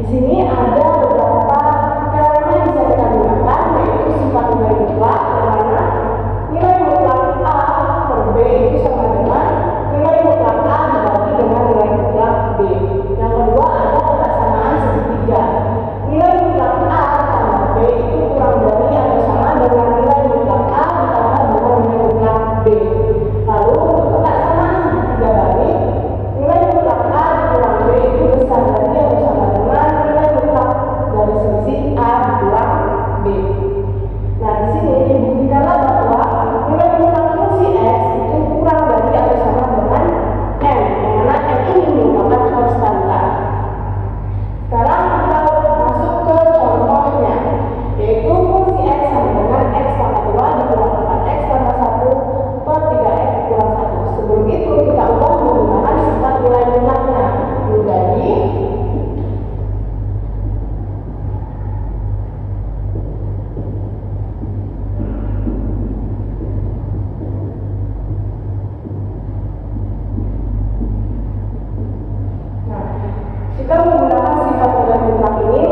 Di sini ada beberapa cara yang bisa kita gunakan, yaitu sifat nilai mutlak, yang mana nilai mutlak A per B itu sama dengan nilai mutlak A dibagi dengan nilai mutlak B. Yang kedua ada kesamaan segitiga. Nilai mutlak A tambah B itu kurang dari atau sama dengan nilai mutlak A ditambah dengan nilai mutlak B. Lalu untuk kesamaan segitiga balik, nilai mutlak A dikurang B itu besar dari atau sama dengan nilai mutlak dari selisih A dikurang B. Nah, di sini dibuktikanlah bahwa nilai mutlak fungsi X itu kurang dari atau sama dengan M, yang mana M ini merupakan konstanta. Sekarang kita masuk ke contohnya, yaitu fungsi X sama dengan X pangkat 2 dikurang 4X tambah 1 per 3X dikurang 1. Sebelum itu kita ubah menggunakan sifat nilai mutlaknya menjadi kita menggunakan sifat nilai mutlak ini